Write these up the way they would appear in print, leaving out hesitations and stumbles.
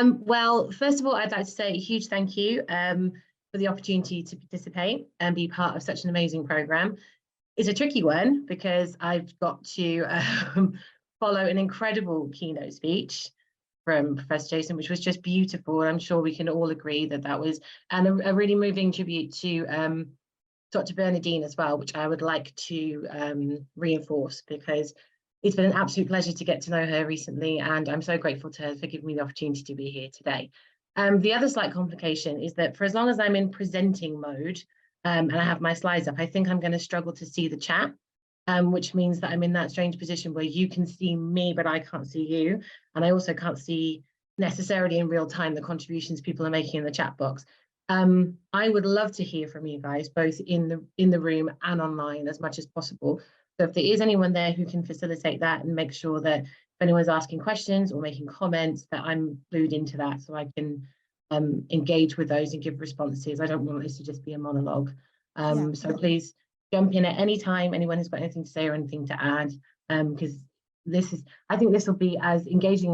Well, first of all, I'd like to say a huge thank you for the opportunity to participate and be part of such an amazing program. It's a tricky one because I've got to follow an incredible keynote speech from Professor Jason, which was just beautiful. I'm sure we can all agree that that was, and a really moving tribute to Dr. Bernadine as well, which I would like to reinforce because it's been an absolute pleasure to get to know her recently, and I'm so grateful to her for giving me the opportunity to be here today. The other slight complication is that for as long as I'm in presenting mode and I have my slides up, I think I'm going to struggle to see the chat, which means that I'm in that strange position where you can see me, but I can't see you. And I also can't see necessarily in real time the contributions people are making in the chat box. I would love to hear from you guys, both in the room and online as much as possible. So if there is anyone there who can facilitate that and make sure that if anyone's asking questions or making comments, that I'm glued into that so I can engage with those and give responses. I don't want this to just be a monologue. So please jump in at any time, anyone who's got anything to say or anything to add, because I think this will be as engaging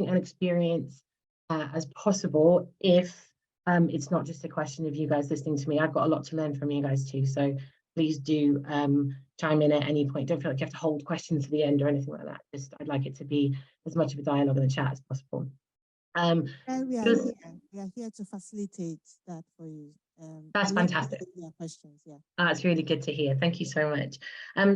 an experience as possible if it's not just a question of you guys listening to me. I've got a lot to learn from you guys too. So please do chime in at any point. Don't feel like you have to hold questions to the end or anything like that. Just I'd like it to be as much of a dialogue in the chat as possible. And we are here to facilitate that for you. That's fantastic. Questions, yeah. It's really good to hear. Thank you so much.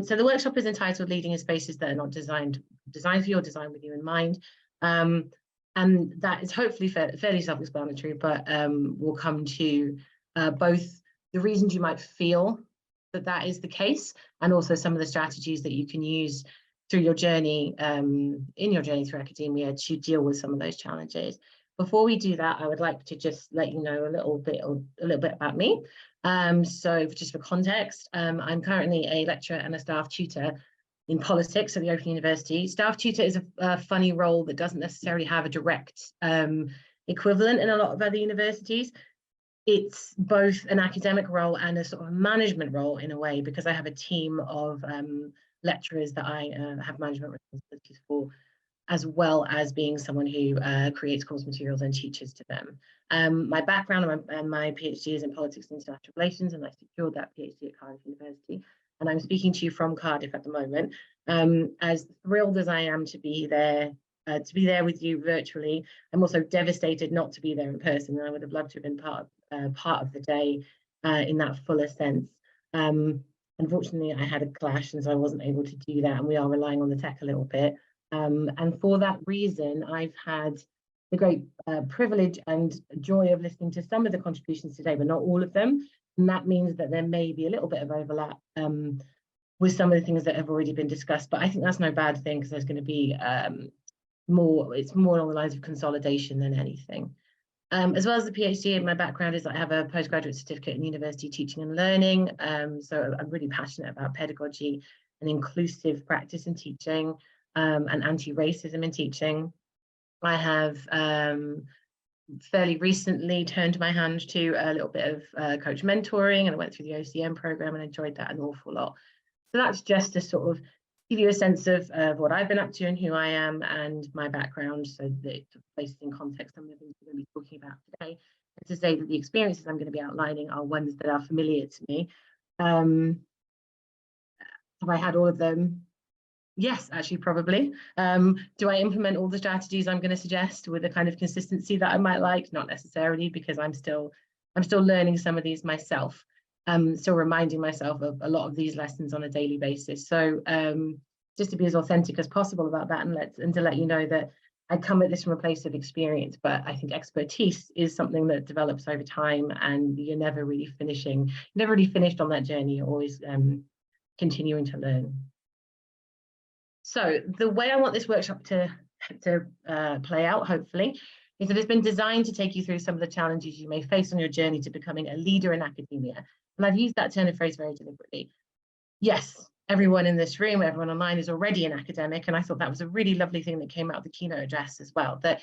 So the workshop is entitled Leading in Spaces That Are Not Designed for You or Designed with You in Mind. And that is hopefully fairly self-explanatory, but we'll come to both the reasons you might feel that is the case, and also some of the strategies that you can use through your journey, in your journey through academia to deal with some of those challenges. Before we do that, I would like to just let you know a little bit about me. So just for context, I'm currently a lecturer and a staff tutor in politics at the Open University. Staff tutor is a funny role that doesn't necessarily have a direct equivalent in a lot of other universities. It's both an academic role and a sort of management role in a way, because I have a team of lecturers that I have management responsibilities for, as well as being someone who creates course materials and teaches to them. My background and my PhD is in politics and international relations, and I secured that PhD at Cardiff University. And I'm speaking to you from Cardiff at the moment. As thrilled as I am to be there with you virtually, I'm also devastated not to be there in person. And I would have loved to have been part of the day in that fuller sense. Unfortunately, I had a clash, and so I wasn't able to do that. And we are relying on the tech a little bit. And for that reason, I've had the great privilege and joy of listening to some of the contributions today, but not all of them. And that means that there may be a little bit of overlap with some of the things that have already been discussed. But I think that's no bad thing, because there's going to be it's more along the lines of consolidation than anything. As well as the PhD, my background is I have a postgraduate certificate in university teaching and learning. So I'm really passionate about pedagogy and inclusive practice in teaching and anti-racism in teaching. I have fairly recently turned my hand to a little bit of coach mentoring, and I went through the OCM program and enjoyed that an awful lot. So that's just to sort of give you a sense of what I've been up to and who I am and my background, so that it places in context some of the things we're going to be talking about today, and to say that the experiences I'm going to be outlining are ones that are familiar to me. Have I had all of them? Yes, actually, probably. Do I implement all the strategies I'm going to suggest with the kind of consistency that I might like? Not necessarily, because I'm still learning some of these myself. Still reminding myself of a lot of these lessons on a daily basis. So just to be as authentic as possible about that, and to let you know that I come at this from a place of experience, but I think expertise is something that develops over time, and you're never really finished on that journey. You're always continuing to learn. So the way I want this workshop to play out, hopefully, is that it's been designed to take you through some of the challenges you may face on your journey to becoming a leader in academia. And I've used that turn of phrase very deliberately. Yes, everyone in this room, everyone online is already an academic, and I thought that was a really lovely thing that came out of the keynote address as well, that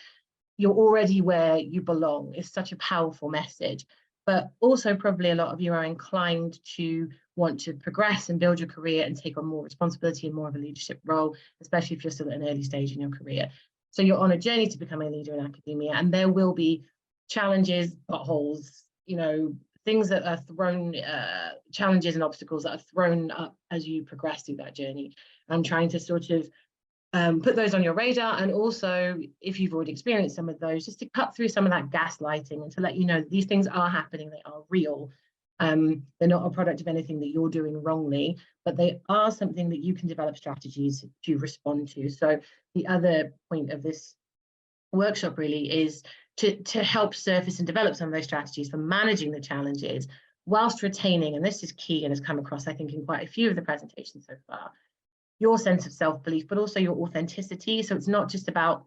you're already where you belong. Is such a powerful message. But also probably a lot of you are inclined to want to progress and build your career and take on more responsibility and more of a leadership role, especially if you're still at an early stage in your career. So you're on a journey to becoming a leader in academia, and there will be challenges, potholes, you know, things that are thrown, challenges and obstacles that are thrown up as you progress through that journey. I'm trying to sort of put those on your radar, and also, if you've already experienced some of those, just to cut through some of that gaslighting and to let you know that these things are happening, they are real. They're not a product of anything that you're doing wrongly, but they are something that you can develop strategies to respond to. So the other point of this workshop really is to help surface and develop some of those strategies for managing the challenges whilst retaining, and this is key and has come across, I think, in quite a few of the presentations so far, your sense of self-belief, but also your authenticity. So it's not just about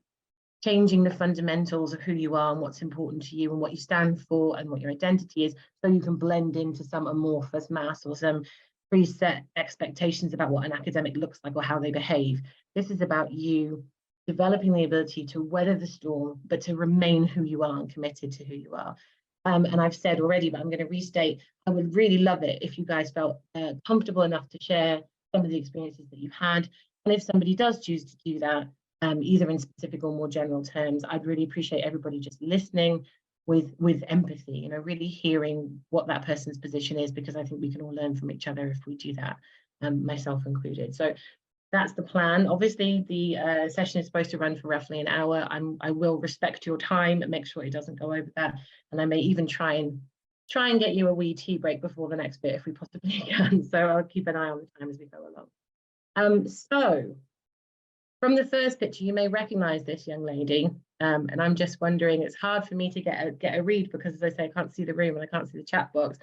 changing the fundamentals of who you are and what's important to you and what you stand for and what your identity is, so you can blend into some amorphous mass or some preset expectations about what an academic looks like or how they behave. This is about you developing the ability to weather the storm, but to remain who you are and committed to who you are. And I've said already, but I'm going to restate, I would really love it if you guys felt comfortable enough to share some of the experiences that you've had. And if somebody does choose to do that, either in specific or more general terms, I'd really appreciate everybody just listening with empathy, you know, really hearing what that person's position is, because I think we can all learn from each other if we do that, myself included. So that's the plan. Obviously, the session is supposed to run for roughly an hour. I will respect your time and make sure it doesn't go over that. And I may even try and get you a wee tea break before the next bit if we possibly can. So I'll keep an eye on the time as we go along. So from the first picture, you may recognize this young lady. And I'm just wondering, it's hard for me to get a read because, as I say, I can't see the room and I can't see the chat box.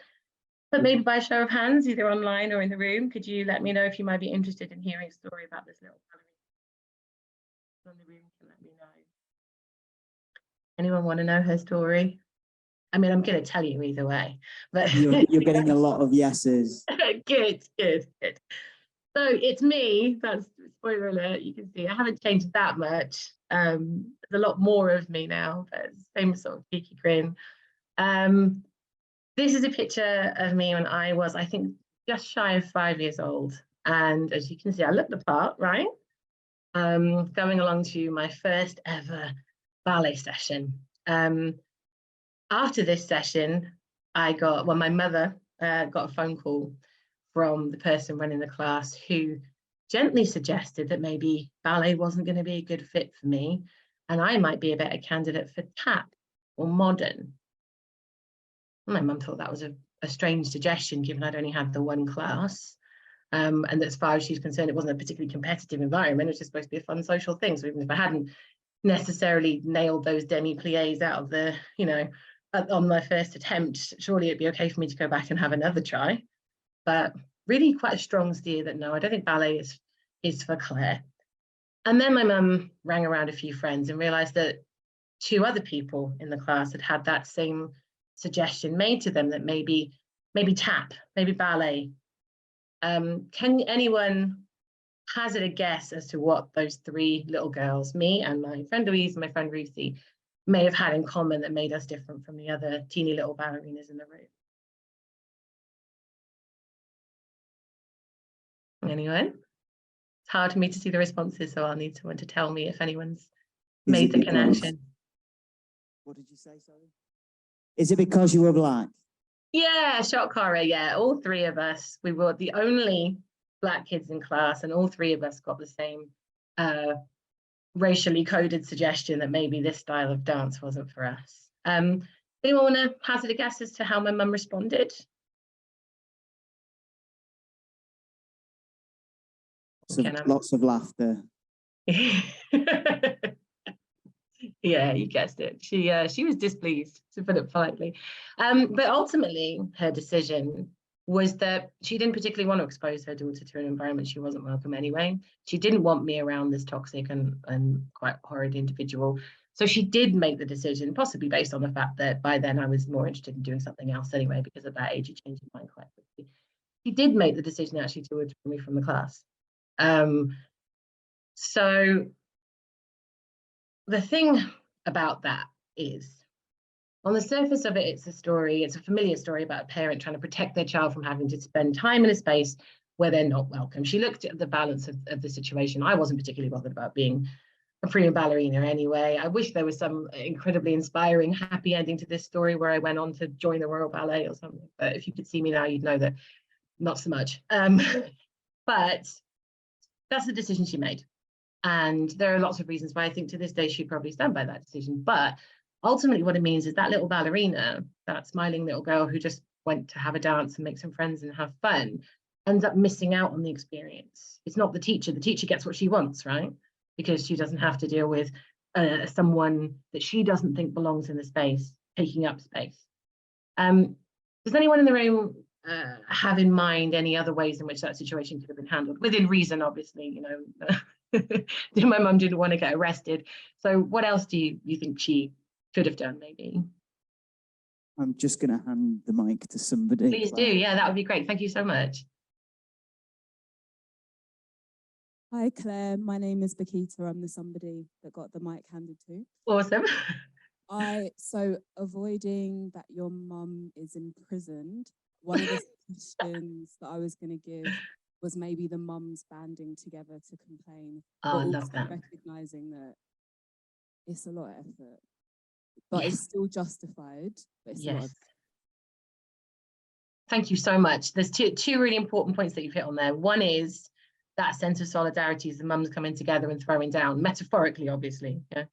But maybe by show of hands, either online or in the room, could you let me know if you might be interested in hearing a story about this little ballerina? In the room can let me know. Anyone want to know her story? I mean, I'm going to tell you either way. But you're getting a lot of yeses. Good. So it's me. That's spoiler alert. You can see I haven't changed that much. There's a lot more of me now, but same sort of cheeky grin. This is a picture of me when I was, I think, just shy of 5 years old. And as you can see, I look the part, right? Going along to my first ever ballet session. After this session, my mother got a phone call from the person running the class who gently suggested that maybe ballet wasn't going to be a good fit for me and I might be a better candidate for tap or modern. My mum thought that was a strange suggestion, given I'd only had the one class. And as far as she's concerned, it wasn't a particularly competitive environment. It was just supposed to be a fun social thing. So even if I hadn't necessarily nailed those demi-plies out of the, you know, on my first attempt, surely it'd be okay for me to go back and have another try. But really quite a strong steer that no, I don't think ballet is for Claire. And then my mum rang around a few friends and realized that 2 other people in the class had that same suggestion made to them, that maybe tap, maybe ballet. Can anyone hazard a guess as to what those 3 little girls, me and my friend Louise and my friend Ruthie, may have had in common that made us different from the other teeny little ballerinas in the room? Anyone? It's hard for me to see the responses, so I'll need someone to tell me if anyone's made the connection. What did you say, sorry? Is it because you were black? Yeah, shock horror, yeah. All 3 of us, we were the only Black kids in class, and all 3 of us got the same racially coded suggestion that maybe this style of dance wasn't for us. Anyone want to hazard a guess as to how my mum responded? Lots of laughter. Yeah, you guessed it. She was displeased, to put it politely. But ultimately, her decision was that she didn't particularly want to expose her daughter to an environment she wasn't welcome anyway. She didn't want me around this toxic and quite horrid individual. So she did make the decision, possibly based on the fact that by then I was more interested in doing something else anyway, because at that age you change your mind quite quickly. She did make the decision actually to withdraw me from the class. So the thing about that is, on the surface of it, it's a familiar story about a parent trying to protect their child from having to spend time in a space where they're not welcome. She looked at the balance of the situation. I wasn't particularly bothered about being a prima ballerina anyway. I wish there was some incredibly inspiring, happy ending to this story where I went on to join the Royal Ballet or something. But if you could see me now, you'd know that not so much. But that's the decision she made. And there are lots of reasons why I think to this day she'd probably stand by that decision. But ultimately what it means is that little ballerina, that smiling little girl who just went to have a dance and make some friends and have fun, ends up missing out on the experience. It's not the teacher. The teacher gets what she wants, right? Because she doesn't have to deal with someone that she doesn't think belongs in the space, taking up space. Does anyone in the room have in mind any other ways in which that situation could have been handled? Within reason, obviously, you know. My mum didn't want to get arrested. So what else do you think she could have done, maybe? I'm just going to hand the mic to somebody. Please do. Yeah, that would be great. Thank you so much. Hi, Claire. My name is Bakita. I'm the somebody that got the mic handed to. Awesome. So avoiding that your mum is imprisoned, one of the suggestions that I was going to give was maybe the mums banding together to complain. Oh, I but love also that. recognizing that it's a lot of effort, but it's still justified. But it's a lot of Thank you so much. There's two really important points that you've hit on there. One is that sense of solidarity as the mums coming together and throwing down, metaphorically, obviously. Yeah.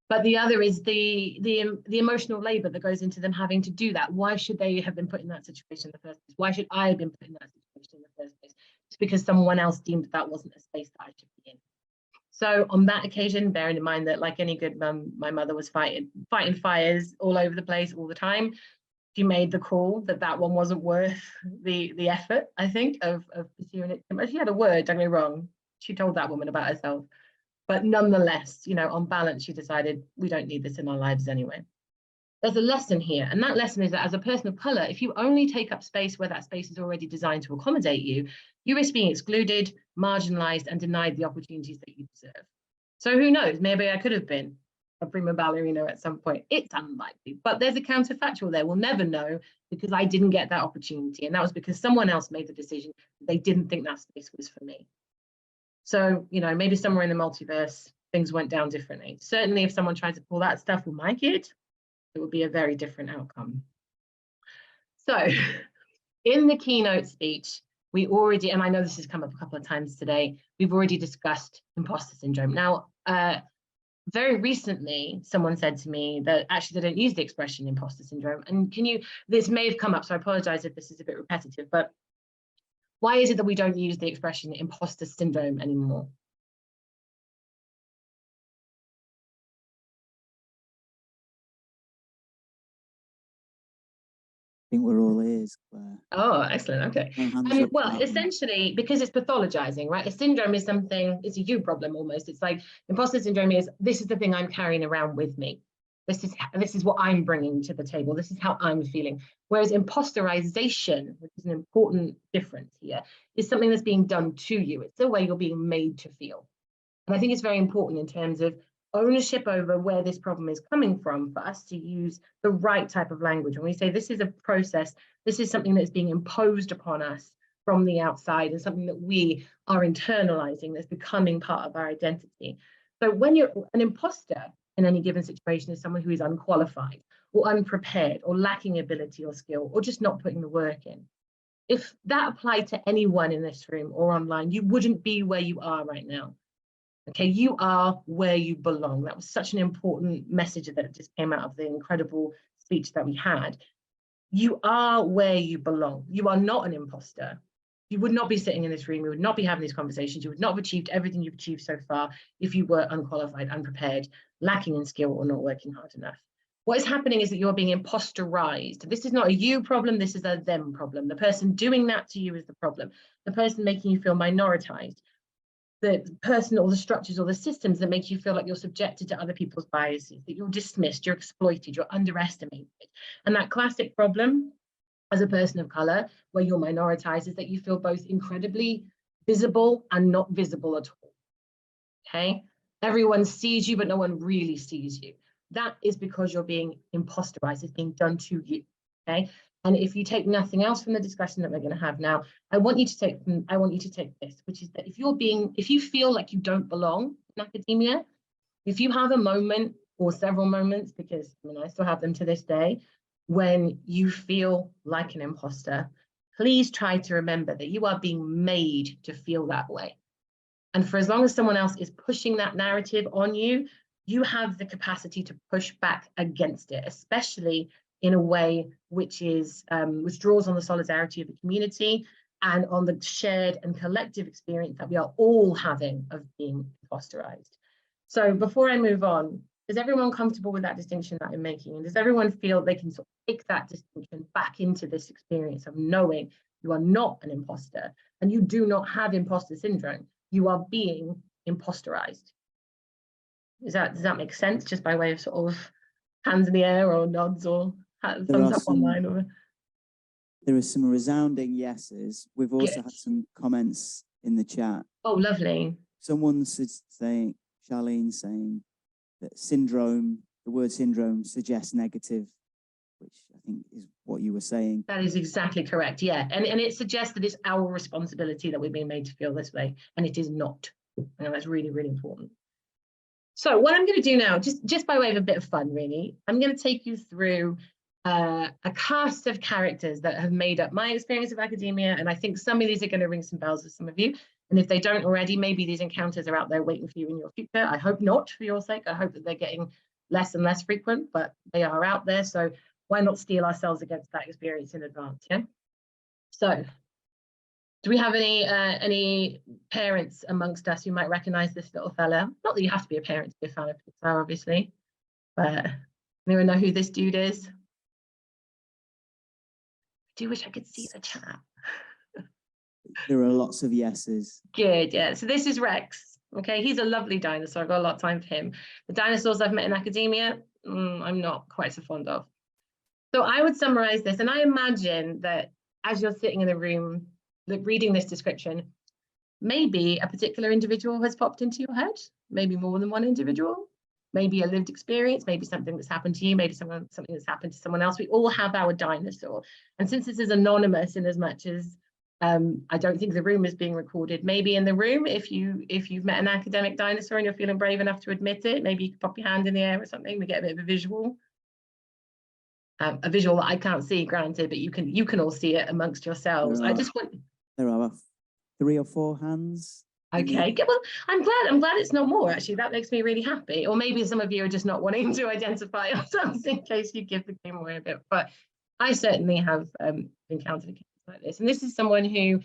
But the other is the emotional labor that goes into them having to do that. Why should they have been put in that situation in the first place? Why should I have been put in that situation in the first place? It's because someone else deemed that wasn't a space that I should be in. So on that occasion, bearing in mind that like any good mum, my mother was fighting fires all over the place all the time. She made the call that one wasn't worth the effort, I think, of pursuing it. She had a word, don't get me wrong. She told that woman about herself. But nonetheless, you know, on balance, she decided we don't need this in our lives anyway. There's a lesson here, and that lesson is that as a person of colour, if you only take up space where that space is already designed to accommodate you, you risk being excluded, marginalised, and denied the opportunities that you deserve. So who knows, maybe I could have been a prima ballerina at some point. It's unlikely, but there's a counterfactual there. We'll never know because I didn't get that opportunity, and that was because someone else made the decision. They didn't think that space was for me. So, you know, maybe somewhere in the multiverse, things went down differently. Certainly, if someone tried to pull that stuff with my kid, it would be a very different outcome. So in the keynote speech, we already, and I know this has come up a couple of times today, we've already discussed imposter syndrome. Now, very recently, someone said to me that actually they don't use the expression imposter syndrome. And this may have come up, so I apologize if this is a bit repetitive, but why is it that we don't use the expression imposter syndrome anymore? I think we're all ears, Claire. Oh, excellent. Okay. Well, essentially, because it's pathologizing, right? A syndrome is something, it's a you problem almost. It's like imposter syndrome is, this is the thing I'm carrying around with me. This is what I'm bringing to the table. This is how I'm feeling. Whereas imposterization, which is an important difference here, is something that's being done to you. It's the way you're being made to feel. And I think it's very important in terms of ownership over where this problem is coming from for us to use the right type of language. When we say this is a process, this is something that's being imposed upon us from the outside and something that we are internalizing that's becoming part of our identity. So when you're an imposter in any given situation is someone who is unqualified or unprepared or lacking ability or skill or just not putting the work in. If that applied to anyone in this room or online, you wouldn't be where you are right now. Okay, you are where you belong. That was such an important message that just came out of the incredible speech that we had. You are where you belong. You are not an imposter. You would not be sitting in this room. You would not be having these conversations. You would not have achieved everything you've achieved so far if you were unqualified, unprepared, lacking in skill, or not working hard enough. What is happening is that you're being imposterized. This is not a you problem. This is a them problem. The person doing that to you is the problem. The person making you feel minoritized. The person or the structures or the systems that make you feel like you're subjected to other people's biases, that you're dismissed, you're exploited, you're underestimated. And that classic problem as a person of color, where you're minoritized, is that you feel both incredibly visible and not visible at all. Okay? Everyone sees you, but no one really sees you. That is because you're being imposterized. It's being done to you. Okay? And if you take nothing else from the discussion that we're going to have now, I want you to take this, which is that if you feel like you don't belong in academia, If you have a moment or several moments, because I mean, I still have them to this day, when you feel like an imposter, please try to remember that you are being made to feel that way. And for as long as someone else is pushing that narrative on you, you have the capacity to push back against it, especially in a way which draws on the solidarity of the community and on the shared and collective experience that we are all having of being imposterized. So before I move on, is everyone comfortable with that distinction that I'm making? And does everyone feel they can sort of take that distinction back into this experience of knowing you are not an imposter and you do not have imposter syndrome? You are being imposterized. Does that make sense? Just by way of sort of hands in the air or nods or thumbs up online? Or... There are some resounding yeses. We've also Good. had some comments in the chat. Oh, lovely. Someone's saying, Charlene saying that syndrome, the word syndrome suggests negative, which I think is what you were saying. That is exactly correct, yeah. And it suggests that it's our responsibility that we're being made to feel this way, and it is not. And that's really, really important. So what I'm going to do now, just by way of a bit of fun, really, I'm going to take you through a cast of characters that have made up my experience of academia, and I think some of these are going to ring some bells with some of you. And if they don't already, maybe these encounters are out there waiting for you in your future. I hope not, for your sake. I hope that they're getting less and less frequent, but they are out there. So why not steel ourselves against that experience in advance? Yeah. So, do we have any parents amongst us who might recognise this little fella? Not that you have to be a parent to be a fan of Pixar, obviously, but anyone know who this dude is? I do wish I could see the chat. There are lots of yeses. Good, yeah. So this is Rex. Okay, he's a lovely dinosaur. I've got a lot of time for him. The dinosaurs I've met in academia, I'm not quite so fond of. So I would summarize this, and I imagine that as you're sitting in the room, reading this description, maybe a particular individual has popped into your head, maybe more than one individual, maybe a lived experience, maybe something that's happened to you, maybe something that's happened to someone else. We all have our dinosaur. And since this is anonymous in as much as I don't think the room is being recorded, maybe in the room, if you've met an academic dinosaur and you're feeling brave enough to admit it, maybe you could pop your hand in the air or something, we get a bit of a visual. A visual that I can't see, granted, but you can all see it amongst yourselves. There are 3 or 4 hands. Okay, well, I'm glad it's not more, actually. That makes me really happy. Or maybe some of you are just not wanting to identify yourselves in case you give the game away a bit. But I certainly have encountered a case like this. And this is someone who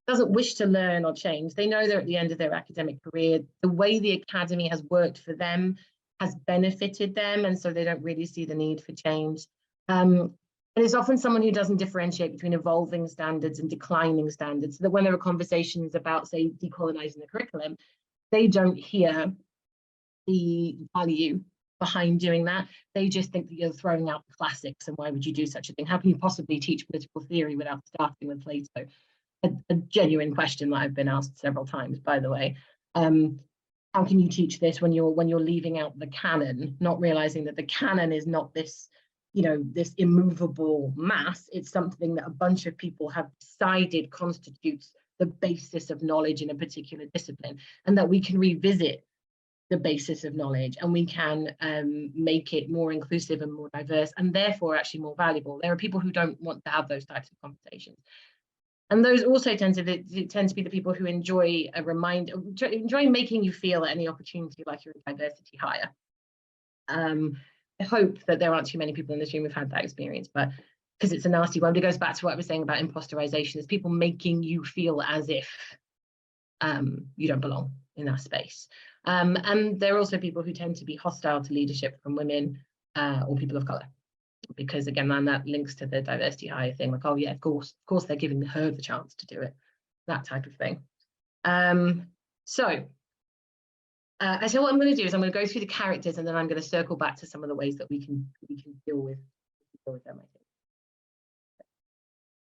doesn't wish to learn or change. They know they're at the end of their academic career. The way the academy has worked for them has benefited them, and so they don't really see the need for change. And it's often someone who doesn't differentiate between evolving standards and declining standards, so that when there are conversations about, say, decolonizing the curriculum, they don't hear the value behind doing that. They just think that you're throwing out the classics, and why would you do such a thing? How can you possibly teach political theory without starting with Plato? A genuine question that I've been asked several times, by the way. How can you teach this when you're leaving out the canon, not realizing that the canon is not this, this immovable mass? It's something that a bunch of people have decided constitutes the basis of knowledge in a particular discipline, and that we can revisit the basis of knowledge, and we can make it more inclusive and more diverse, and therefore actually more valuable. There are people who don't want to have those types of conversations. And those also tend to be the people who enjoy making you feel at any opportunity like you're a diversity hire. I hope that there aren't too many people in this room who've had that experience, but because it's a nasty one, it goes back to what I was saying about imposterization. It's people making you feel as if you don't belong in that space. And there are also people who tend to be hostile to leadership from women or people of color, because again, man, that links to the diversity hire thing, like, oh yeah, of course they're giving her the chance to do it, that type of thing. So what I'm going to do is I'm going to go through the characters, and then I'm going to circle back to some of the ways that we can deal with them,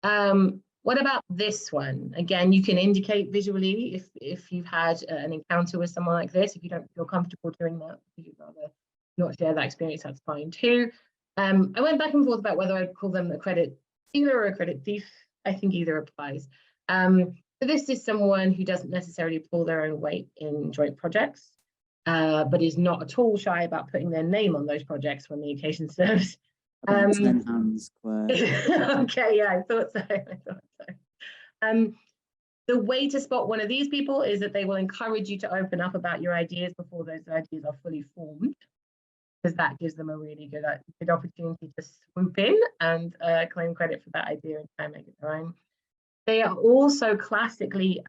I think. What about this one? Again, you can indicate visually if you've had an encounter with someone like this. If you don't feel comfortable doing that, if you'd rather not share that experience, that's fine too. I went back and forth about whether I'd call them a credit stealer or a credit thief. I think either applies. So this is someone who doesn't necessarily pull their own weight in joint projects. but is not at all shy about putting their name on those projects when the occasion serves. About 10 hands, Claire. Okay, yeah, I thought so. The way to spot one of these people is that they will encourage you to open up about your ideas before those ideas are fully formed, because that gives them a really good opportunity to swoop in and claim credit for that idea and try and make it their own. They are also classically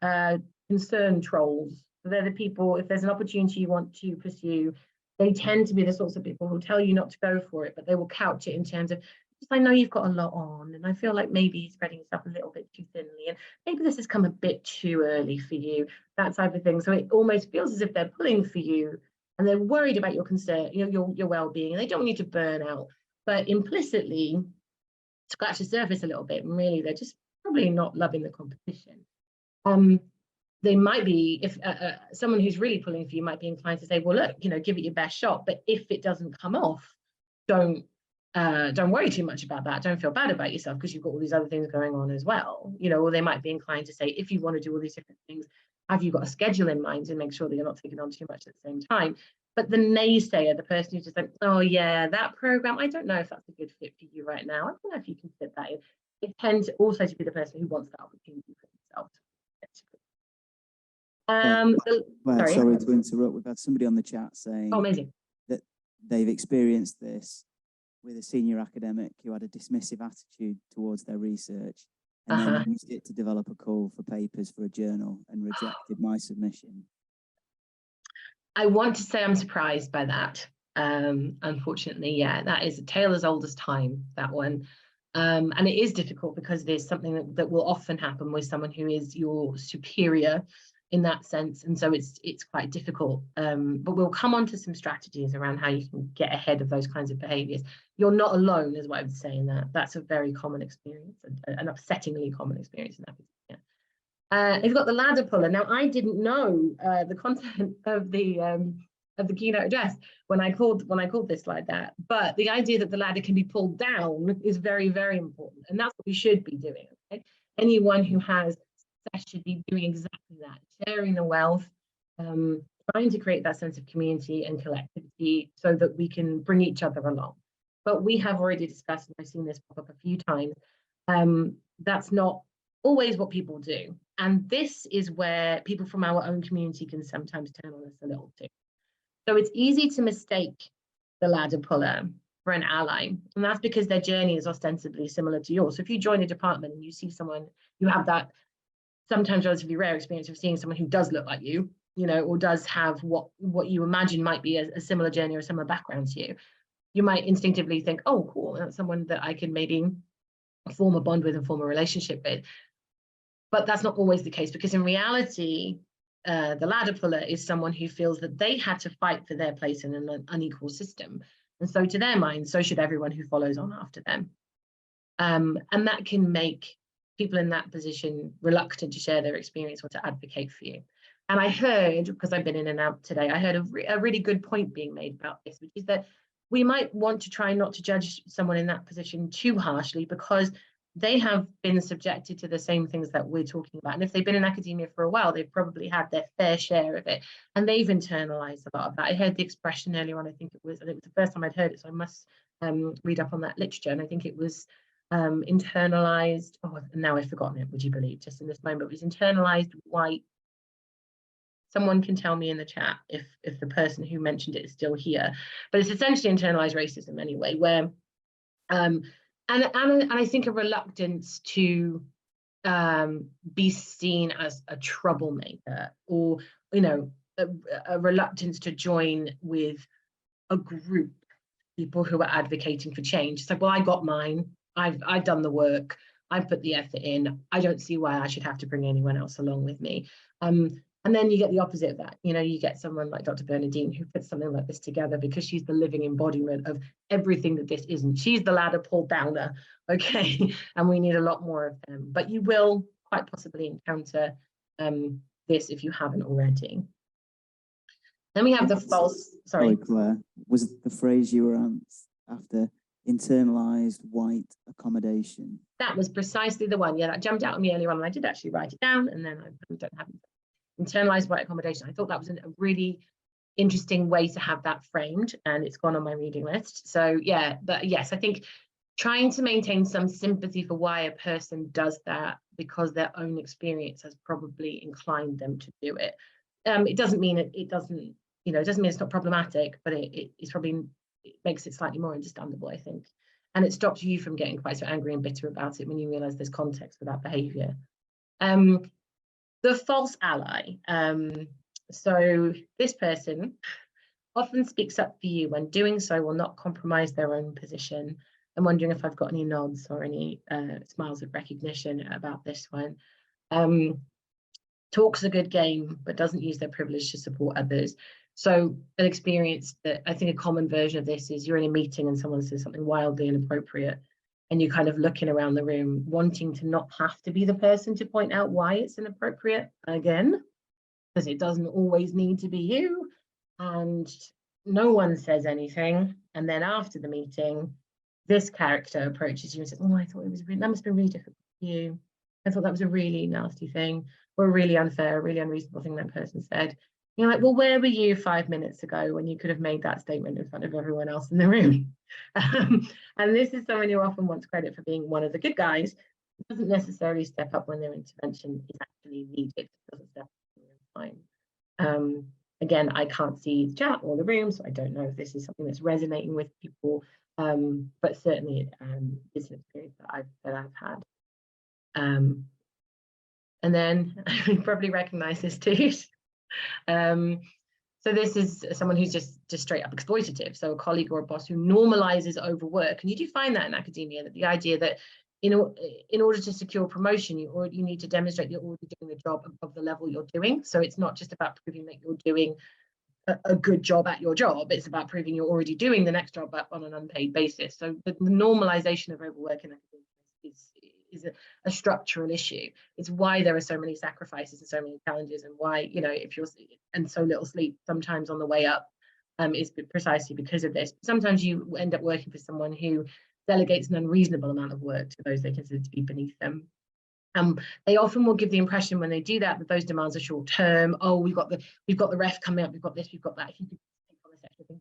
concern trolls. So they're the people, if there's an opportunity you want to pursue, they tend to be the sorts of people who tell you not to go for it, but they will couch it in terms of, I know you've got a lot on, and I feel like maybe you're spreading yourself a little bit too thinly, and maybe this has come a bit too early for you, that type of thing. So it almost feels as if they're pulling for you, and they're worried about your concern, your well-being, and they don't want you to burn out. But implicitly, scratch the surface a little bit, and really they're just probably not loving the competition. They might be, if someone who's really pulling for you might be inclined to say, well, look, give it your best shot, but if it doesn't come off, don't worry too much about that. Don't feel bad about yourself because you've got all these other things going on as well. Or they might be inclined to say, if you want to do all these different things, have you got a schedule in mind to make sure that you're not taking on too much at the same time? But the naysayer, the person who's just like, oh yeah, that program, I don't know if that's a good fit for you right now. I don't know if you can fit that in. It tends also to be the person who wants that opportunity for themselves. Sorry to interrupt. We've had somebody on the chat saying that they've experienced this with a senior academic who had a dismissive attitude towards their research and then used it to develop a call for papers for a journal and rejected my submission. I want to say I'm surprised by that. Unfortunately, yeah, that is a tale as old as time, that one. And it is difficult because there's something that will often happen with someone who is your superior in that sense, and so it's quite difficult, but we'll come on to some strategies around how you can get ahead of those kinds of behaviors. You're not alone, is what I would say in that. That's a very common experience, an upsettingly common experience in that. You've got the ladder puller. Now, I didn't know the content of the keynote address when I called this slide that, but the idea that the ladder can be pulled down is very, very important, and that's what we should be doing. Okay? Anyone who has should be doing exactly that, sharing the wealth, trying to create that sense of community and collectivity so that we can bring each other along. But we have already discussed, and I've seen this pop up a few times, that's not always what people do. And this is where people from our own community can sometimes turn on us a little too. So it's easy to mistake the ladder puller for an ally, and that's because their journey is ostensibly similar to yours. So if you join a department and you see someone, you have that sometimes relatively rare experience of seeing someone who does look like you, or does have what you imagine might be a similar journey or a similar background to you, you might instinctively think, oh, cool, that's someone that I can maybe form a bond with and form a relationship with. But that's not always the case, because in reality, the ladder puller is someone who feels that they had to fight for their place in an unequal system. And so to their mind, so should everyone who follows on after them. And that can make people in that position reluctant to share their experience or to advocate for you. And I heard, because I've been in and out today, I heard a really good point being made about this, which is that we might want to try not to judge someone in that position too harshly, because they have been subjected to the same things that we're talking about. And if they've been in academia for a while, they've probably had their fair share of it, and they've internalized a lot of that. I heard the expression earlier on, I think it was the first time I'd heard it, so I must read up on that literature, and I think it was internalized, oh, now I've forgotten it, would you believe, just in this moment. It was internalized white. Someone can tell me in the chat if the person who mentioned it is still here, but it's essentially internalized racism anyway, where and I think a reluctance to be seen as a troublemaker, or a reluctance to join with a group of people who are advocating for change. It's like, well, I got mine. I've done the work, I've put the effort in, I don't see why I should have to bring anyone else along with me. And then you get the opposite of that. You get someone like Dr. Bernadine who puts something like this together because she's the living embodiment of everything that this isn't. She's the ladder pull downer, okay? And we need a lot more of them. But you will quite possibly encounter this if you haven't already. Then we have the false, sorry, Claire, was the phrase you were after internalized white accommodation? That was precisely the one. Yeah, that jumped out at me earlier on, and I did actually write it down, and then I don't have it. Internalized white accommodation. I thought that was a really interesting way to have that framed, and it's gone on my reading list. So yeah, but yes, I think trying to maintain some sympathy for why a person does that because their own experience has probably inclined them to do it. It doesn't mean it doesn't, you know, it doesn't mean it's not problematic, but it's probably, it makes it slightly more understandable, I think. And it stops you from getting quite so angry and bitter about it when you realize there's context for that behavior. The false ally. So this person often speaks up for you when doing so will not compromise their own position. I'm wondering if I've got any nods or any smiles of recognition about this one. Talks a good game, but doesn't use their privilege to support others. So an experience that I think a common version of this is you're in a meeting and someone says something wildly inappropriate and you're kind of looking around the room, wanting to not have to be the person to point out why it's inappropriate again, because it doesn't always need to be you. And no one says anything. And then after the meeting, this character approaches you and says, oh, I thought it was really, that must have been really difficult for you. I thought that was a really nasty thing, or a really unfair, really unreasonable thing that person said. You're like, well, where were you 5 minutes ago when you could have made that statement in front of everyone else in the room? And this is someone who often wants credit for being one of the good guys, who doesn't necessarily step up when their intervention is actually needed, doesn't step up in time. Again, I can't see the chat or the room, so I don't know if this is something that's resonating with people, but certainly it's an experience that I've had. And then you probably recognize this too. So this is someone who's just straight up exploitative. So a colleague or a boss who normalizes overwork. And you do find that in academia, that the idea that in order to secure promotion, you need to demonstrate you're already doing the job of the level you're doing. So it's not just about proving that you're doing a good job at your job. It's about proving you're already doing the next job on an unpaid basis. So the normalization of overwork in academia is a structural issue. It's why there are so many sacrifices and so many challenges, and why, you know, if you're, and so little sleep sometimes on the way up is precisely because of this. Sometimes you end up working for someone who delegates an unreasonable amount of work to those they consider to be beneath them. They often will give the impression when they do that those demands are short term. Oh, we've got the ref coming up, we've got this, we've got that. If you could take on this extra thing,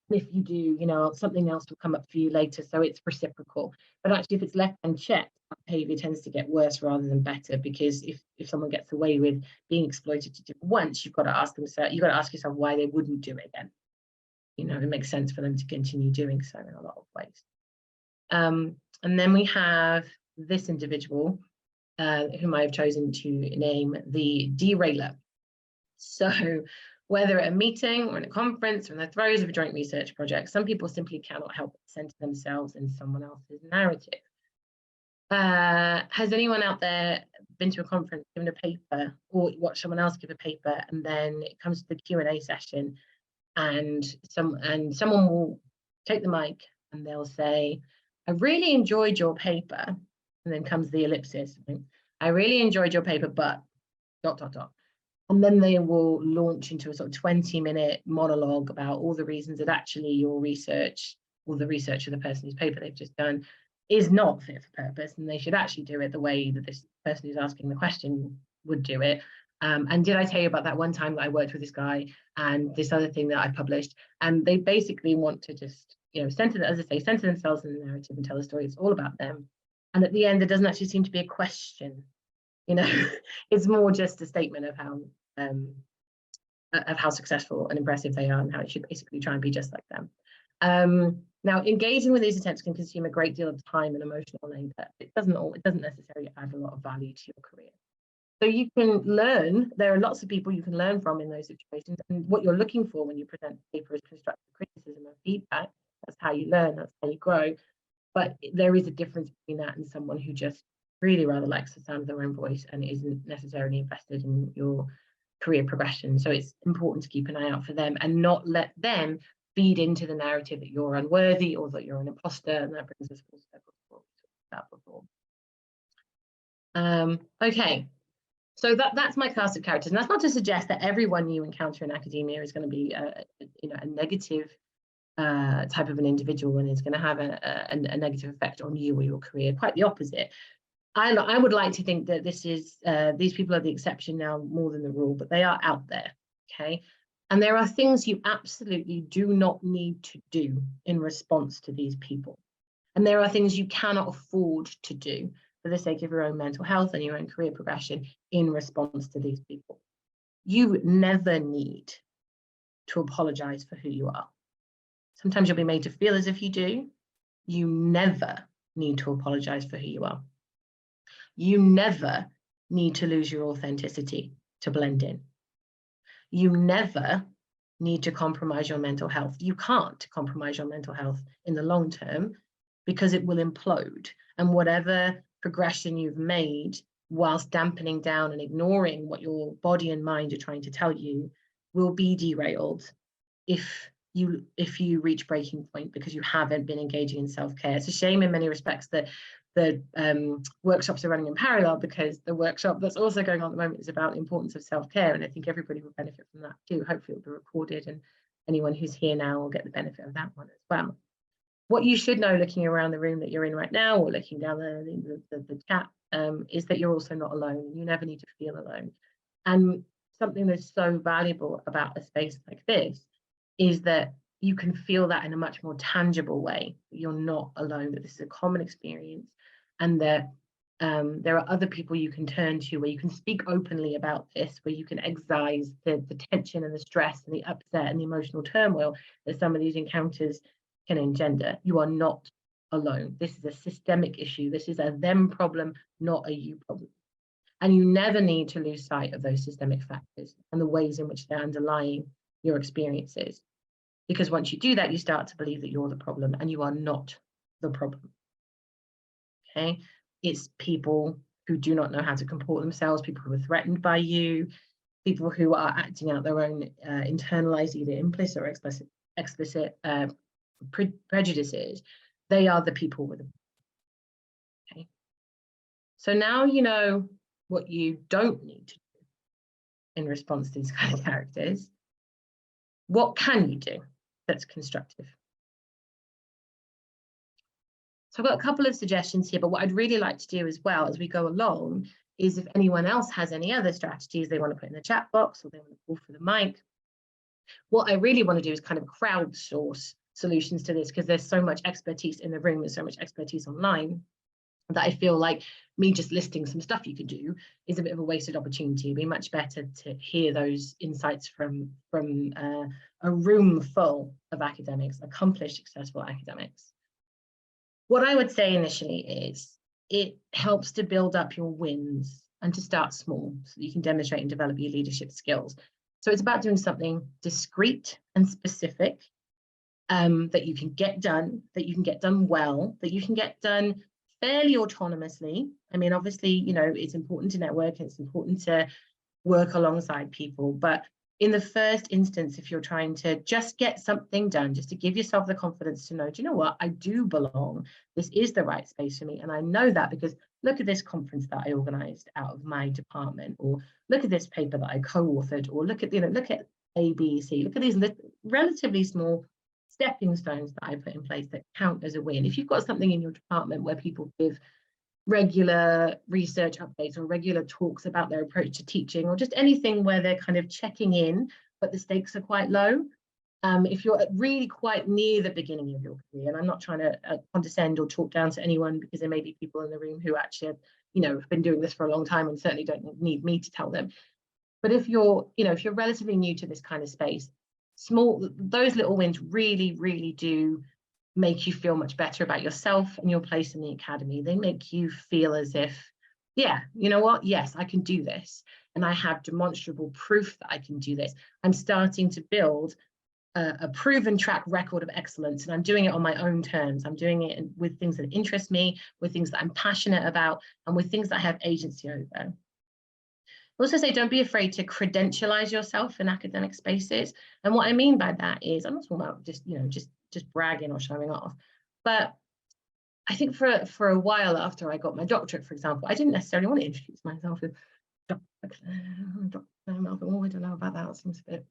and if you do, you know, something else will come up for you later. So it's reciprocal. But actually, if it's left unchecked, that behavior tends to get worse rather than better, because if someone gets away with being exploited to do it once, you've got to ask yourself why they wouldn't do it again. You know, it makes sense for them to continue doing so in a lot of ways. And then we have this individual, whom I have chosen to name the derailer. So whether at a meeting or in a conference or in the throes of a joint research project, some people simply cannot help but center themselves in someone else's narrative. Has anyone out there been to a conference, given a paper, or watched someone else give a paper, and then it comes to the Q&A session, and someone will take the mic and they'll say, I really enjoyed your paper, and then comes the ellipsis. I really enjoyed your paper, but ... And then they will launch into a sort of 20-minute monologue about all the reasons that actually your research, or the research of the person whose paper they've just done, is not fit for purpose, and they should actually do it the way that this person who's asking the question would do it. And did I tell you about that one time that I worked with this guy and this other thing that I published? And they basically want to just, you know, center themselves in the narrative and tell a story. It's all about them. And at the end, there doesn't actually seem to be a question. You know, it's more just a statement of how successful and impressive they are, and how it should basically try and be just like them. Now, engaging with these attempts can consume a great deal of time and emotional labor. It doesn't necessarily add a lot of value to your career. So you can learn. There are lots of people you can learn from in those situations, and what you're looking for when you present a paper is constructive criticism and feedback. That's how you learn. That's how you grow. But there is a difference between that and someone who just really rather likes the sound of their own voice and isn't necessarily invested in your career progression. So it's important to keep an eye out for them and not let them feed into the narrative that you're unworthy or that you're an imposter. And that brings us full circle to what we talked about before. Okay, so that's my cast of characters, and that's not to suggest that everyone you encounter in academia is going to be a negative type of an individual and is going to have a negative effect on you or your career. Quite the opposite. I would like to think that these people are the exception now more than the rule, but they are out there. Okay. And there are things you absolutely do not need to do in response to these people. And there are things you cannot afford to do for the sake of your own mental health and your own career progression in response to these people. You never need to apologize for who you are. Sometimes you'll be made to feel as if you do. You never need to apologize for who you are. You never need to lose your authenticity to blend in. You never need to compromise your mental health. You can't compromise your mental health in the long term because it will implode. And whatever progression you've made whilst dampening down and ignoring what your body and mind are trying to tell you will be derailed if you reach breaking point because you haven't been engaging in self-care. It's a shame in many respects that the workshops are running in parallel, because the workshop that's also going on at the moment is about the importance of self-care, and I think everybody will benefit from that too. Hopefully it'll be recorded and anyone who's here now will get the benefit of that one as well. What you should know, looking around the room that you're in right now or looking down the chat, is that you're also not alone. You never need to feel alone. And something that's so valuable about a space like this is that you can feel that in a much more tangible way. You're not alone, that this is a common experience, and that there are other people you can turn to, where you can speak openly about this, where you can excise the tension and the stress and the upset and the emotional turmoil that some of these encounters can engender. You are not alone. This is a systemic issue. This is a them problem, not a you problem. And you never need to lose sight of those systemic factors and the ways in which they're underlying your experiences. Because once you do that, you start to believe that you're the problem, and you are not the problem. Okay? It's people who do not know how to comport themselves, people who are threatened by you, people who are acting out their own internalized, either implicit or explicit prejudices. They are the people with the problem. Okay? So now you know what you don't need to do in response to these kind of characters. What can you do that's constructive? So I've got a couple of suggestions here, but what I'd really like to do as well as we go along is, if anyone else has any other strategies they want to put in the chat box or they want to call for the mic, what I really want to do is kind of crowdsource solutions to this, because there's so much expertise in the room, there's so much expertise online, that I feel like me just listing some stuff you could do is a bit of a wasted opportunity. It'd be much better to hear those insights from a room full of academics, accomplished, successful academics. What I would say initially is it helps to build up your wins and to start small so that you can demonstrate and develop your leadership skills. So it's about doing something discrete and specific that you can get done, well, that you can get done fairly autonomously. I mean, obviously, you know, it's important to network and it's important to work alongside people. But in the first instance, if you're trying to just get something done, just to give yourself the confidence to know, do you know what, I do belong. This is the right space for me. And I know that because look at this conference that I organized out of my department, or look at this paper that I co-authored, or look at, you know, look at A, B, C, look at these relatively small stepping stones that I put in place that count as a win. If you've got something in your department where people give regular research updates or regular talks about their approach to teaching, or just anything where they're kind of checking in, but the stakes are quite low. If you're really quite near the beginning of your career, and I'm not trying to condescend or talk down to anyone, because there may be people in the room who actually, you know, have been doing this for a long time and certainly don't need me to tell them. But if you're, you know, if you're relatively new to this kind of space, those little wins really, really do make you feel much better about yourself and your place in the academy. They make you feel as if, yeah, you know what, yes, I can do this. And I have demonstrable proof that I can do this. I'm starting to build a proven track record of excellence, and I'm doing it on my own terms. I'm doing it with things that interest me, with things that I'm passionate about, and with things that I have agency over. Also say, don't be afraid to credentialize yourself in academic spaces. And what I mean by that is, I'm not talking about just, you know, just bragging or showing off. But I think for a while after I got my doctorate, for example, I didn't necessarily want to introduce myself as Dr. Malcom. Oh, I don't know about that. It seems a bit,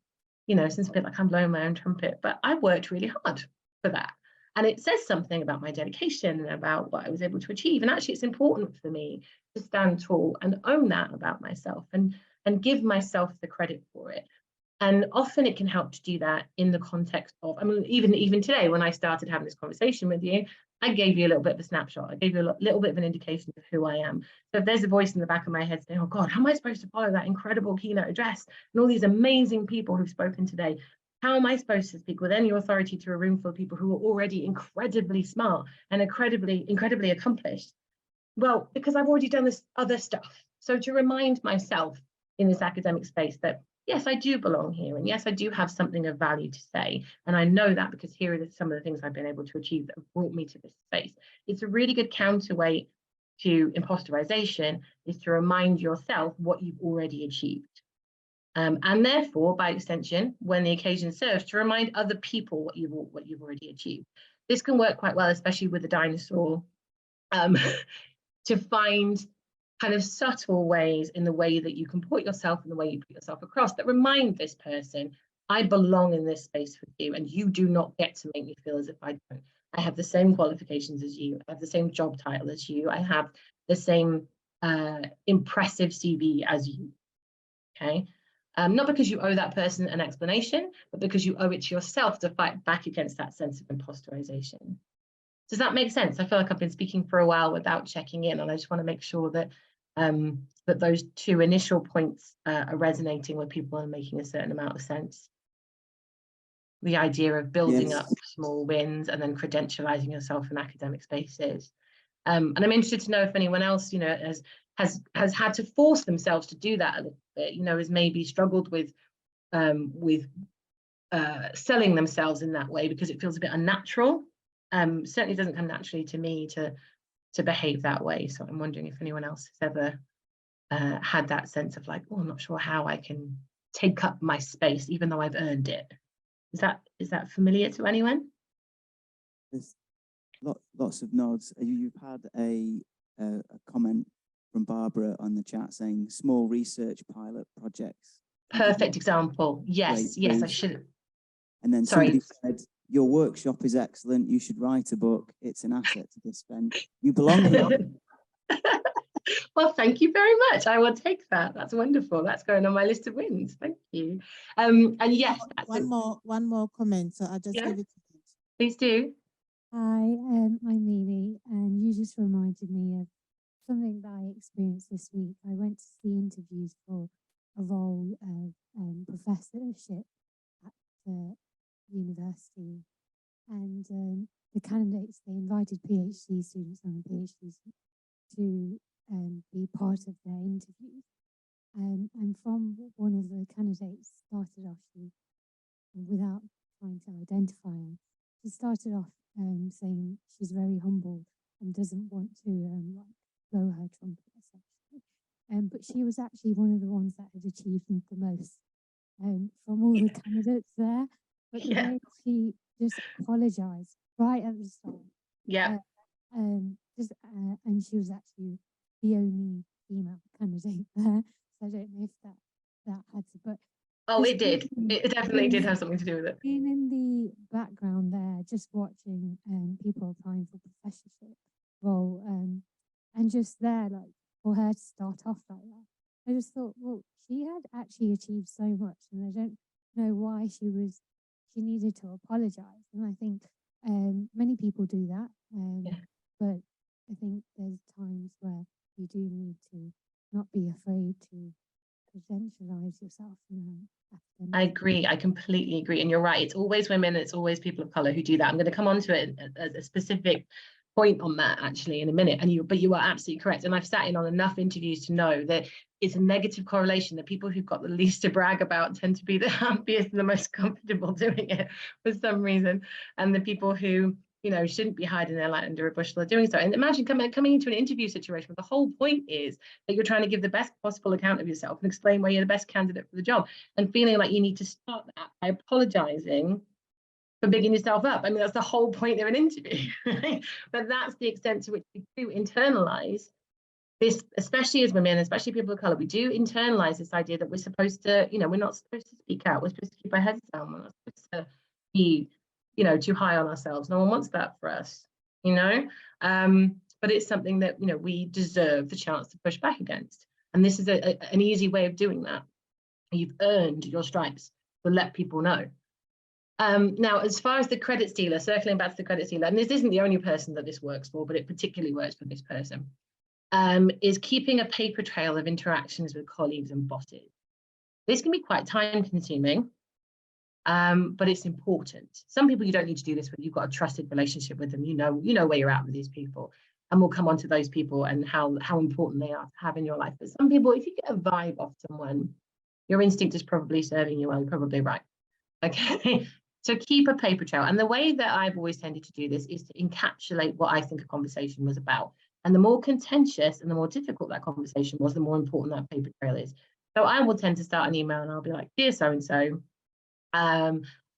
you know, it seems a bit like I'm blowing my own trumpet. But I worked really hard for that. And it says something about my dedication and about what I was able to achieve. And actually, it's important for me to stand tall and own that about myself and give myself the credit for it. And often it can help to do that in the context of, I mean, even today, when I started having this conversation with you, I gave you a little bit of a snapshot. I gave you a little bit of an indication of who I am. So if there's a voice in the back of my head saying, oh God, how am I supposed to follow that incredible keynote address and all these amazing people who've spoken today? How am I supposed to speak with any authority to a room full of people who are already incredibly smart and incredibly accomplished? Well, because I've already done this other stuff. So to remind myself in this academic space that, yes, I do belong here. And yes, I do have something of value to say. And I know that because here are some of the things I've been able to achieve that have brought me to this space. It's a really good counterweight to imposterization, is to remind yourself what you've already achieved. And therefore, by extension, when the occasion serves, to remind other people what you've already achieved. This can work quite well, especially with the dinosaur, to find kind of subtle ways in the way that you comport yourself and the way you put yourself across that remind this person, I belong in this space with you, and you do not get to make me feel as if I don't. I have the same qualifications as you. I have the same job title as you. I have the same impressive CV as you. Okay. Not because you owe that person an explanation, but because you owe it to yourself to fight back against that sense of imposterization. Does that make sense? I feel like I've been speaking for a while without checking in, and I just want to make sure that that those two initial points are resonating with people and making a certain amount of sense. The idea of building up small wins and then credentializing yourself in academic spaces. And I'm interested to know if anyone else, has had to force themselves to do that a little bit, has maybe struggled with selling themselves in that way because it feels a bit unnatural. Certainly doesn't come naturally to me to behave that way. So I'm wondering if anyone else has ever had that sense of like, oh, I'm not sure how I can take up my space, even though I've earned it. Is that familiar to anyone? There's lots of nods. You've had a comment from Barbara on the chat saying small research pilot projects. Perfect example. Yes, I should. And then somebody said, your workshop is excellent. You should write a book. It's an asset to this event. You belong here. Well, thank you very much. I will take that. That's wonderful. That's going on my list of wins. Thank you. And yes, one more comment. So I'll just give it to you. Please do. Hi, I'm Mimi, and you just reminded me of something that I experienced this week. I went to see interviews for a role of professorship at the university, and the candidates, they invited PhD students and PhDs to be part of their interviews. And from one of the candidates started off, without trying to identify her, she started off saying she's very humble and doesn't want to blow her trumpet, essentially. But she was actually one of the ones that had achieved the most from all the candidates there. But the way she just apologized right at the start. Yeah. And she was actually the only female candidate there. So I don't know if that had to, but it did. It definitely did have something to do with it. Being in the background there, just watching people applying for professorship role, and just there, like for her to start off like that, I just thought, well, she had actually achieved so much, and I don't know why she needed to apologize. And I think many people do that, but I think there's times where you do need to not be afraid to credentialize yourself. I agree. I completely agree. And you're right. It's always women. It's always people of color who do that. I'm going to come on to it as a specific point on that actually in a minute. But you are absolutely correct. And I've sat in on enough interviews to know that it's a negative correlation. The people who've got the least to brag about tend to be the happiest and the most comfortable doing it for some reason. And the people who, shouldn't be hiding their light under a bushel are doing so. And imagine coming into an interview situation where the whole point is that you're trying to give the best possible account of yourself and explain why you're the best candidate for the job, and feeling like you need to start that by apologizing for bigging yourself up. I mean, that's the whole point of an interview, right? But that's the extent to which we do internalize this, especially as women, especially people of color. We do internalize this idea that we're supposed to, we're not supposed to speak out. We're supposed to keep our heads down. We're not supposed to be too high on ourselves. No one wants that for us, but it's something that, we deserve the chance to push back against. And this is an easy way of doing that. You've earned your stripes. to let people know. Now, as far as the credit stealer, circling back to the credit stealer, and this isn't the only person that this works for, but it particularly works for this person, is keeping a paper trail of interactions with colleagues and bosses. This can be quite time consuming, but it's important. Some people you don't need to do this with. You've got a trusted relationship with them. You know where you're at with these people. And we'll come on to those people and how important they are to have in your life. But some people, if you get a vibe off someone, your instinct is probably serving you well, you're probably right. Okay. So keep a paper trail. And the way that I've always tended to do this is to encapsulate what I think a conversation was about. And the more contentious and the more difficult that conversation was, the more important that paper trail is. So I will tend to start an email and I'll be like, dear so-and-so, I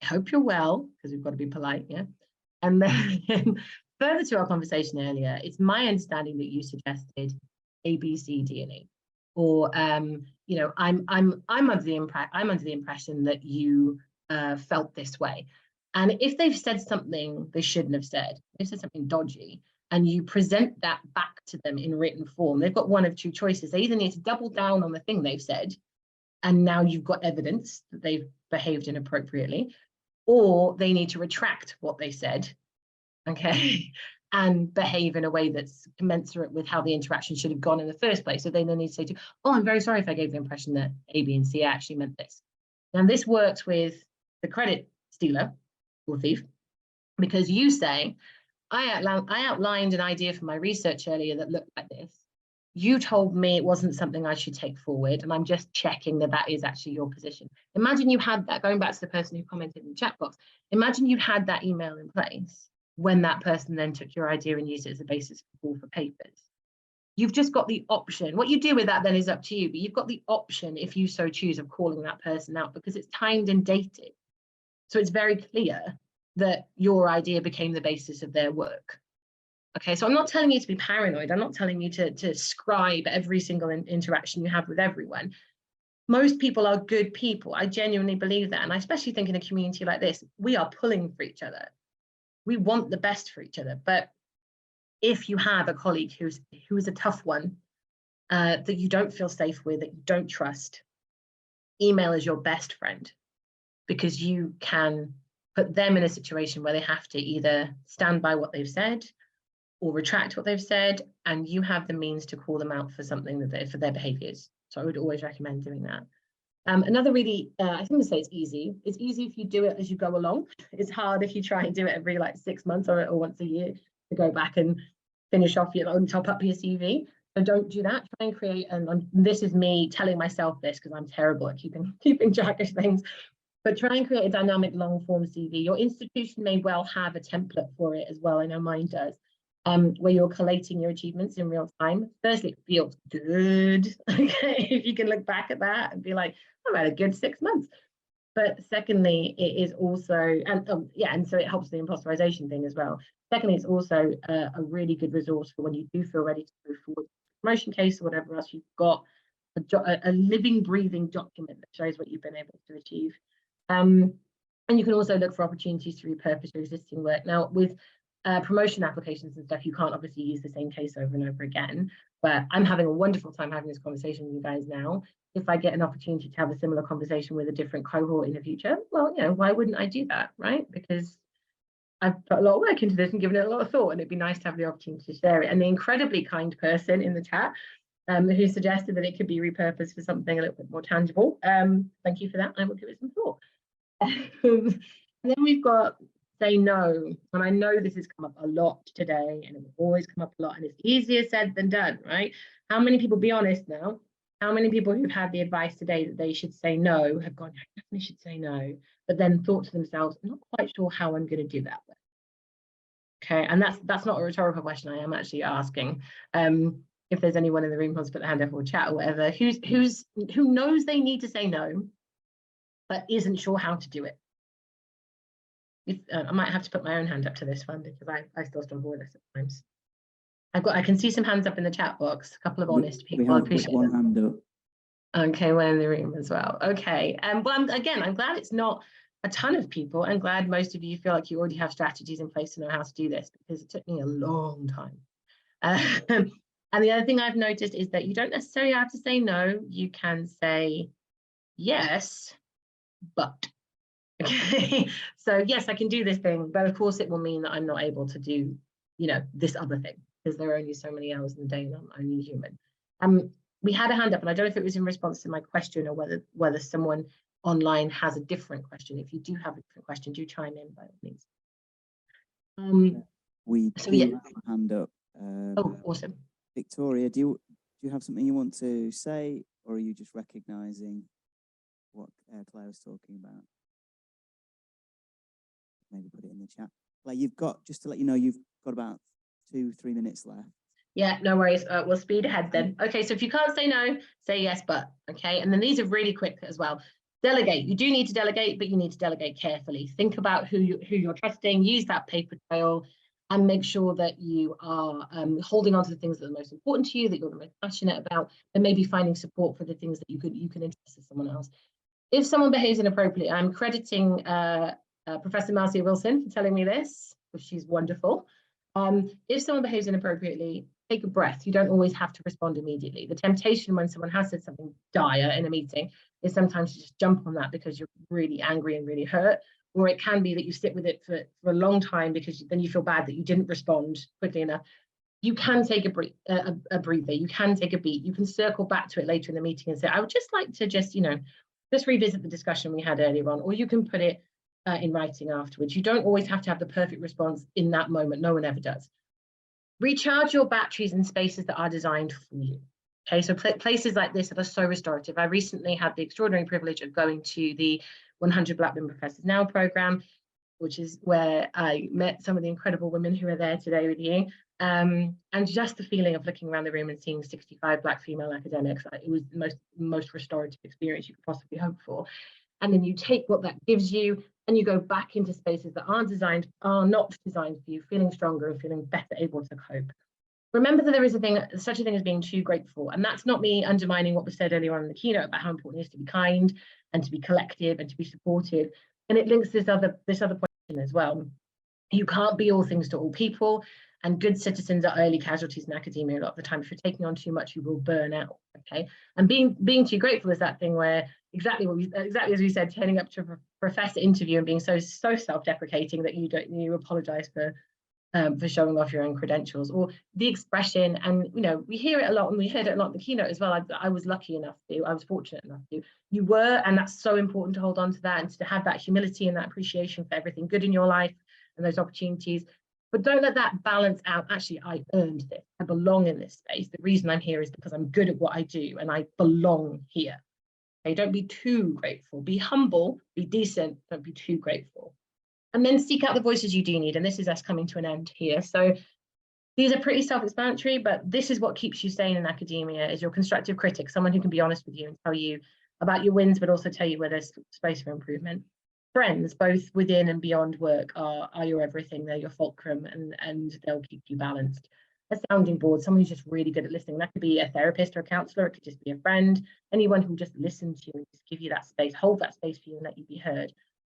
hope you're well, because we've got to be polite, yeah? And then further to our conversation earlier, it's my understanding that you suggested A, B, C, D, and E. Or, you know, I'm under the impression that you felt this way. And if they've said something they shouldn't have said, they've said something dodgy, and you present that back to them in written form, they've got one of two choices. They either need to double down on the thing they've said, and now you've got evidence that they've behaved inappropriately, or they need to retract what they said, okay, and behave in a way that's commensurate with how the interaction should have gone in the first place. So they then need to say to, oh, I'm very sorry if I gave the impression that A, B, and C actually meant this. Now this works with the credit stealer or thief, because you say, I outlined an idea for my research earlier that looked like this. You told me it wasn't something I should take forward, and I'm just checking that that is actually your position. Imagine you had that, going back to the person who commented in the chat box, imagine you had that email in place when that person then took your idea and used it as a basis for call for papers. You've just got the option. What you do with that then is up to you, but you've got the option, if you so choose, of calling that person out, because it's timed and dated. So it's very clear that your idea became the basis of their work. Okay, so I'm not telling you to be paranoid. I'm not telling you to scribe every single interaction you have with everyone. Most people are good people. I genuinely believe that. And I especially think in a community like this, we are pulling for each other. We want the best for each other. But if you have a colleague who is a tough one, that you don't feel safe with, that you don't trust, email is your best friend, because you can put them in a situation where they have to either stand by what they've said or retract what they've said, and you have the means to call them out for something that for their behaviors. So I would always recommend doing that. Another really, I think to say it's easy. It's easy if you do it as you go along. It's hard if you try and do it every like 6 months or once a year to go back and finish off your own, top up your CV. So don't do that. Try and create, and this is me telling myself this because I'm terrible at keeping track of things. But try and create a dynamic long form CV. Your institution may well have a template for it as well. I know mine does. Where you're collating your achievements in real time. Firstly, it feels good, okay, if you can look back at that and be like, I've had a good 6 months. But secondly, it is also, and so it helps the imposterization thing as well. Secondly, it's also a really good resource for when you do feel ready to move forward, promotion case or whatever else. You've got a living, breathing document that shows what you've been able to achieve. And you can also look for opportunities to repurpose your existing work. Now, with promotion applications and stuff, you can't obviously use the same case over and over again, but I'm having a wonderful time having this conversation with you guys now. If I get an opportunity to have a similar conversation with a different cohort in the future, well, you know, why wouldn't I do that, right? Because I've put a lot of work into this and given it a lot of thought, and it'd be nice to have the opportunity to share it. And the incredibly kind person in the chat who suggested that it could be repurposed for something a little bit more tangible, thank you for that. I will give it some thought. And then we've got say no, and I know this has come up a lot today, and it will always come up a lot, and it's easier said than done, right? How many people, be honest now, how many people who've had the advice today that they should say no have gone, I definitely should say no, but then thought to themselves, I'm not quite sure how I'm going to do that. Okay, and that's not a rhetorical question. I am actually asking if there's anyone in the room who wants to put their hand up or chat or whatever, who knows they need to say no, but isn't sure how to do it. I might have to put my own hand up to this one because I still struggle with this at times. I can see some hands up in the chat box. A couple of honest people. I appreciate one hand up. Okay, one in the room as well. Okay, well, again, I'm glad it's not a ton of people. I'm glad most of you feel like you already have strategies in place to know how to do this, because it took me a long time. And the other thing I've noticed is that you don't necessarily have to say no. You can say yes, but. Okay, so yes, I can do this thing, but of course it will mean that I'm not able to do, you know, this other thing, because there are only so many hours in the day and I'm only human. We had a hand up, and I don't know if it was in response to my question or whether someone online has a different question. If you do have a different question, do chime in by all means. We do have a hand up. Oh, awesome. Victoria, do you have something you want to say, or are you just recognising what Claire was talking about? Maybe put it in the chat. Like, you've got, just to let you know, you've got about 2-3 minutes left. Yeah, no worries. We'll speed ahead then. Okay, so if you can't say no, say yes, but. Okay, and then these are really quick as well. Delegate. You do need to delegate, but you need to delegate carefully. Think about who you're trusting. Use that paper trail, and make sure that you are holding on to the things that are most important to you, that you're the most passionate about, and maybe finding support for the things that you can entrust to someone else. If someone behaves inappropriately, I'm crediting Professor Marcia Wilson for telling me this, because she's wonderful. If someone behaves inappropriately, take a breath. You don't always have to respond immediately. The temptation when someone has said something dire in a meeting is sometimes to just jump on that because you're really angry and really hurt. Or it can be that you sit with it for a long time because then you feel bad that you didn't respond quickly enough. You can take a breather. You can take a beat. You can circle back to it later in the meeting and say, I would just like to just revisit the discussion we had earlier on, or you can put it in writing afterwards. You don't always have to have the perfect response in that moment. No one ever does. Recharge your batteries in spaces that are designed for you. Okay, so places like this that are so restorative. I recently had the extraordinary privilege of going to the 100 Black Women Professors Now program, which is where I met some of the incredible women who are there today with you. And just the feeling of looking around the room and seeing 65 Black female academics, it was the most restorative experience you could possibly hope for. And then you take what that gives you and you go back into spaces that are not designed for you, feeling stronger and feeling better able to cope. Remember that there is such a thing as being too grateful. And that's not me undermining what was said earlier on in the keynote about how important it is to be kind and to be collective and to be supportive. And it links this other point in as well. You can't be all things to all people, and good citizens are early casualties in academia a lot of the time. If you're taking on too much, you will burn out. Okay, and being too grateful is that thing where exactly as we said, turning up to a professor interview and being so self-deprecating that you apologize for showing off your own credentials, or the expression, and we hear it a lot, and we heard it a lot in the keynote as well. I was fortunate enough to. You were, and that's so important to hold on to that and to have that humility and that appreciation for everything good in your life and those opportunities. But don't let that balance out. Actually, I earned this. I belong in this space. The reason I'm here is because I'm good at what I do and I belong here. Okay, don't be too grateful. Be humble, be decent, don't be too grateful. And then seek out the voices you do need. And this is us coming to an end here. So these are pretty self-explanatory, but this is what keeps you sane in academia, is your constructive critic, someone who can be honest with you and tell you about your wins, but also tell you where there's space for improvement. Friends, both within and beyond work, are your everything. They're your fulcrum, and they'll keep you balanced. A sounding board, someone who's just really good at listening. That could be a therapist or a counselor. It could just be a friend, anyone who will just listen to you and just give you that space, hold that space for you and let you be heard.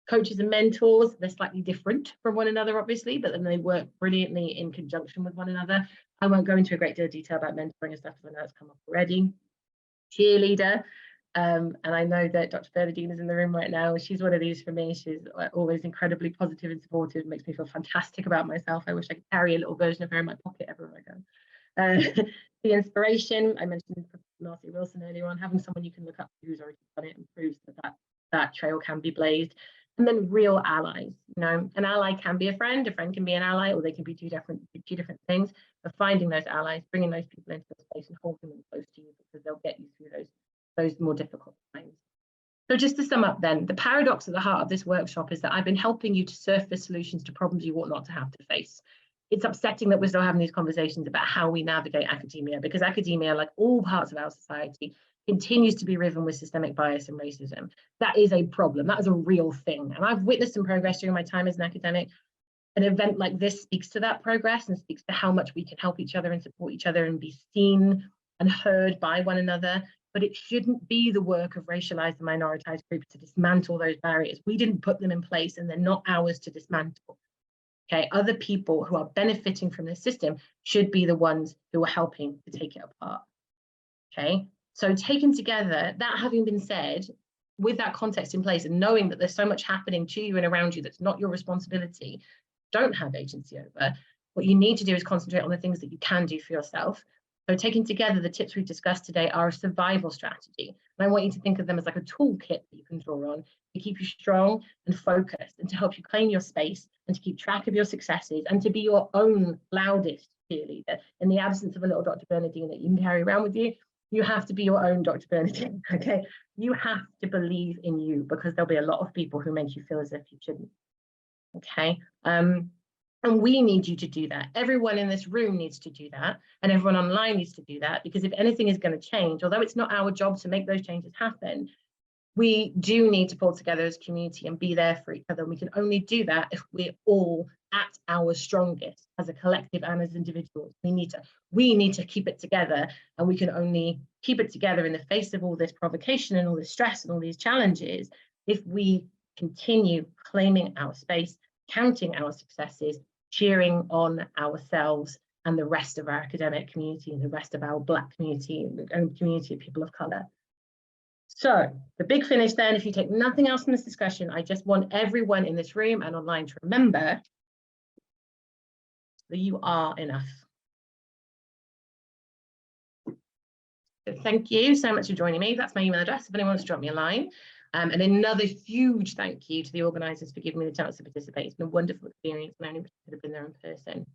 Coaches and mentors, they're slightly different from one another, obviously, but then they work brilliantly in conjunction with one another. I won't go into a great deal of detail about mentoring and stuff, because I know it's come up already. Cheerleader. And I know that Dr. Bernadine is in the room right now. She's one of these for me. She's always incredibly positive and supportive, makes me feel fantastic about myself. I wish I could carry a little version of her in my pocket everywhere I go. The inspiration, I mentioned Marcia Wilson earlier on, having someone you can look up to who's already done it and proves that trail can be blazed. And then real allies. An ally can be a friend can be an ally, or they can be two different things. But finding those allies, bringing those people into the space and holding them close to you, because they'll get you through those more difficult times. So just to sum up then, the paradox at the heart of this workshop is that I've been helping you to surface solutions to problems you ought not to have to face. It's upsetting that we're still having these conversations about how we navigate academia, because academia, like all parts of our society, continues to be riven with systemic bias and racism. That is a problem. That is a real thing. And I've witnessed some progress during my time as an academic. An event like this speaks to that progress and speaks to how much we can help each other and support each other and be seen and heard by one another. But it shouldn't be the work of racialized and minoritized groups to dismantle those barriers. We didn't put them in place, and they're not ours to dismantle. Okay, other people who are benefiting from this system should be the ones who are helping to take it apart. Okay, so taken together, that having been said, with that context in place and knowing that there's so much happening to you and around you that's not your responsibility, don't have agency over, what you need to do is concentrate on the things that you can do for yourself. So taking together the tips we've discussed today are a survival strategy. And I want you to think of them as like a toolkit that you can draw on to keep you strong and focused and to help you claim your space and to keep track of your successes and to be your own loudest cheerleader. In the absence of a little Dr. Bernadine that you can carry around with you, you have to be your own Dr. Bernadine, okay? You have to believe in you because there'll be a lot of people who make you feel as if you shouldn't, okay? And we need you to do that. Everyone in this room needs to do that. And everyone online needs to do that, because if anything is going to change, although it's not our job to make those changes happen, we do need to pull together as a community and be there for each other. And we can only do that if we're all at our strongest as a collective and as individuals. We need to keep it together, and we can only keep it together in the face of all this provocation and all this stress and all these challenges if we continue claiming our space, counting our successes, cheering on ourselves and the rest of our academic community and the rest of our Black community and community of people of colour. So the big finish then, if you take nothing else from this discussion, I just want everyone in this room and online to remember that you are enough. So thank you so much for joining me. That's my email address if anyone wants to drop me a line. And another huge thank you to the organisers for giving me the chance to participate. It's been a wonderful experience, and I only wish I could have been there in person.